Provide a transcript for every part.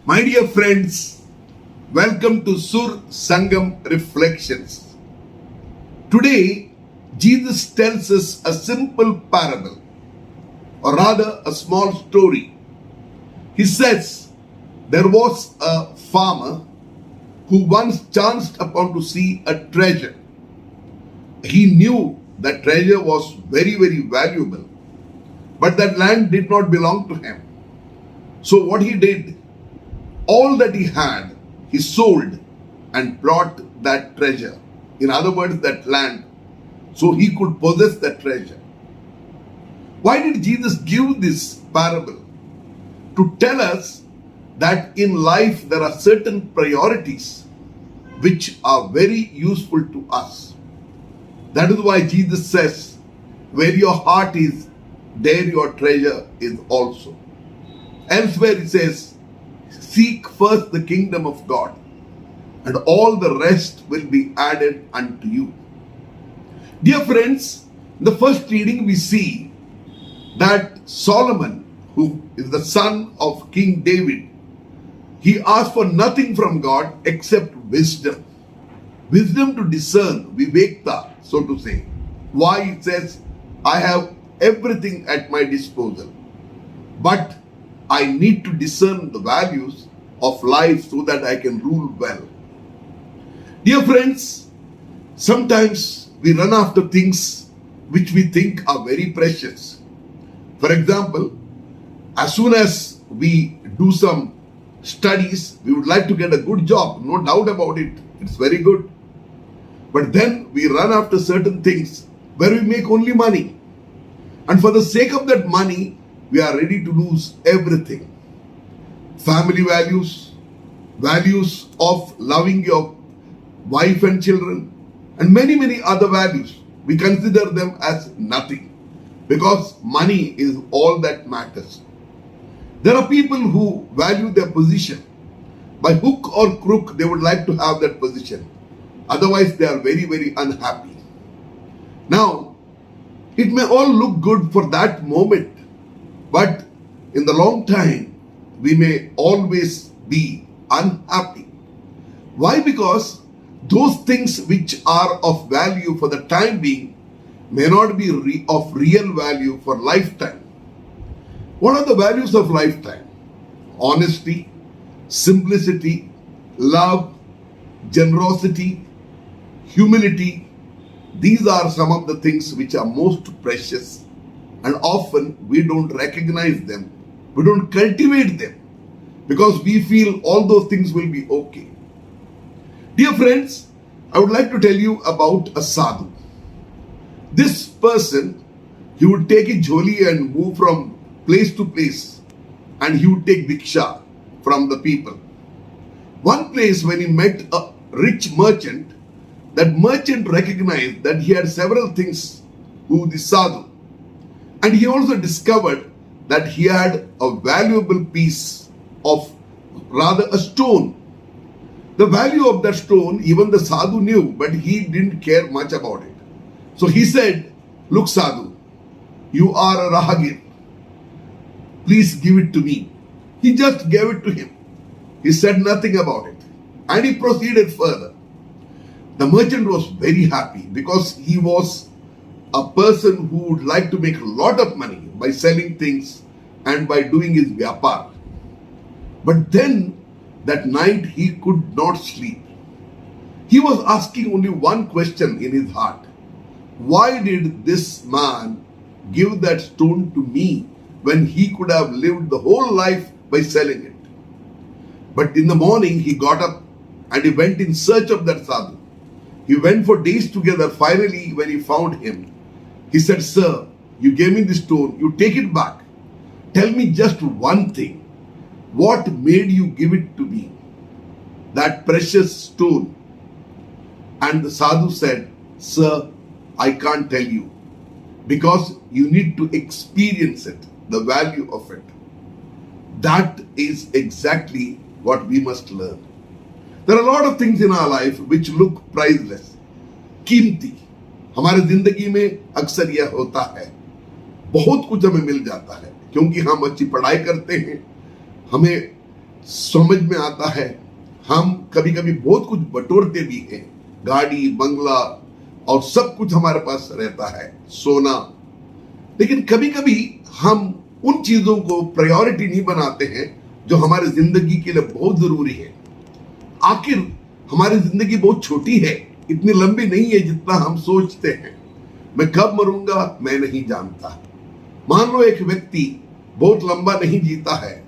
My dear friends, welcome to Sur Sangam Reflections. Today, Jesus tells us a simple parable, or rather a small story. He says, there was a farmer who once chanced upon to see a treasure. He knew that treasure was very, very valuable, but that land did not belong to him. So what he did, all that he had, he sold and brought that treasure. In other words, that land, so he could possess that treasure. Why did Jesus give this parable? To tell us that in life there are certain priorities which are very useful to us. That is why Jesus says, where your heart is, there your treasure is also. Elsewhere he says, seek first the kingdom of God, and all the rest will be added unto you. Dear friends, in the first reading we see that Solomon, who is the son of King David, he asked for nothing from God except wisdom. Wisdom to discern, vivekta, so to say. Why? It says, I have everything at my disposal, but I need to discern the values of life so that I can rule well. Dear friends, sometimes we run after things which we think are very precious. For example, as soon as we do some studies, we would like to get a good job, no doubt about it. It's very good. But then we run after certain things where we make only money. And for the sake of that money, we are ready to lose everything. Family values, values of loving your wife and children, and many, many other values. We consider them as nothing because money is all that matters. There are people who value their position. By hook or crook, they would like to have that position. Otherwise, they are very, very unhappy. Now, it may all look good for that moment, but in the long time, we may always be unhappy. Why? Because those things which are of value for the time being may not be of real value for lifetime. What are the values of lifetime? Honesty, simplicity, love, generosity, humility. These are some of the things which are most precious, and often we don't recognize them. We don't cultivate them because we feel all those things will be okay. Dear friends, I would like to tell you about a sadhu. This person, he would take a jholi and move from place to place, and he would take diksha from the people. One place when he met a rich merchant, that merchant recognized that he had several things who the sadhu, and he also discovered that he had a valuable piece of, rather a stone. The value of that stone, even the sadhu knew, but he didn't care much about it. So he said, look sadhu, you are a rahagir. Please give it to me. He just gave it to him. He said nothing about it. And he proceeded further. The merchant was very happy because he was a person who would like to make a lot of money by selling things and by doing his vyapar. But then that night he could not sleep. He was asking only one question in his heart. Why did this man give that stone to me when he could have lived the whole life by selling it? But in the morning he got up and he went in search of that sadhu. He went for days together. Finally, when he found him, he said, sir, you gave me this stone, you take it back. Tell me just one thing. What made you give it to me? That precious stone. And the sadhu said, sir, I can't tell you because you need to experience it, the value of it. That is exactly what we must learn. There are a lot of things in our life which look priceless, कीमती. हमारे जिंदगी में अक्सर यह होता है, बहुत कुछ हमें मिल जाता है क्योंकि हम अच्छी पढ़ाई करते हैं, हमें समझ में आता है। हम कभी कभी बहुत कुछ बटोरते भी हैं, गाड़ी बंगला और सब कुछ हमारे पास रहता है, सोना। लेकिन कभी कभी हम उन चीजों को प्रायोरिटी नहीं बनाते हैं जो हमारे जिंदगी के लिए बहुत जरूरी है। आखिर हमारी जिंदगी बहुत छोटी है, इतनी लंबी नहीं है जितना हम सोचते हैं। मैं कब मरूंगा मैं नहीं जानता। मान लो एक व्यक्ति बहुत लंबा नहीं जीता है,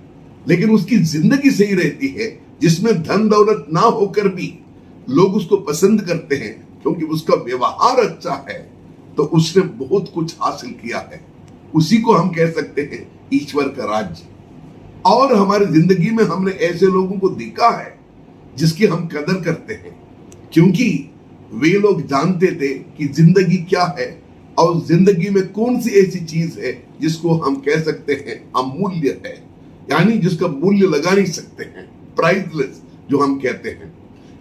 लेकिन उसकी जिंदगी सही रहती है, जिसमें धन दौलत ना होकर भी लोग उसको पसंद करते हैं क्योंकि उसका व्यवहार अच्छा है, तो उसने बहुत कुछ हासिल किया है। उसी को हम कह सकते हैं ईश्वर का राज्य। और हमारी जिंदगी में हमने ऐसे लोगों को देखा है जिसकी हम कदर करते हैं, क्योंकि वे लोग जानते थे कि जिंदगी क्या है और जिंदगी में कौन सी ऐसी चीज है जिसको हम कह सकते हैं अमूल्य है, यानी जिसका मूल्य लगा नहीं सकते हैं, प्राइसलेस जो हम कहते हैं।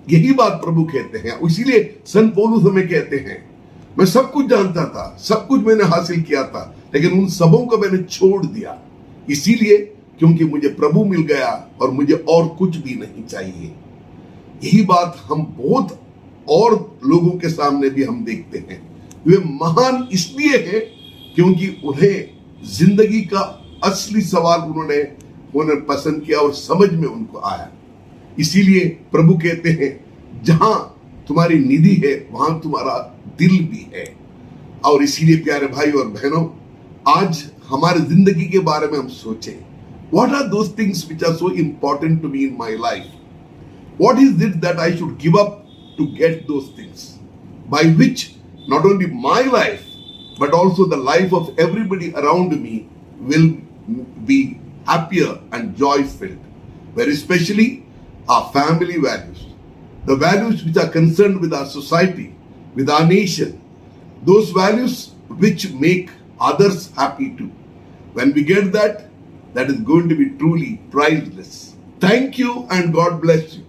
यही बात प्रभु कहते हैं। इसीलिए संत पौलुस हमें कहते हैं, मैं सब कुछ जानता था, सब कुछ मैंने हासिल किया था, लेकिन उन सबों को मैंने छोड़ दिया, इसीलिए क्योंकि मुझे प्रभु मिल गया और मुझे और कुछ भी नहीं चाहिए। यही बात हम बहुत और लोगों के सामने भी हम देखते हैं। वे महान इसलिए हैं क्योंकि उन्हें जिंदगी का असली सवाल उन्होंने पसंद किया और समझ में उनको आया। इसीलिए प्रभु कहते हैं, जहां तुम्हारी निधि है वहां तुम्हारा दिल भी है। और इसीलिए प्यारे भाई और बहनों, आज हमारी जिंदगी के बारे में हम सोचें, what are those things which are so important to me in my life? What is it that I should give up to get those things, by which not only my life but also the life of everybody around me will be happier and joy filled? Very especially our family values, the values which are concerned with our society, with our nation, those values which make others happy too. When we get that, that is going to be truly priceless. Thank you and God bless you.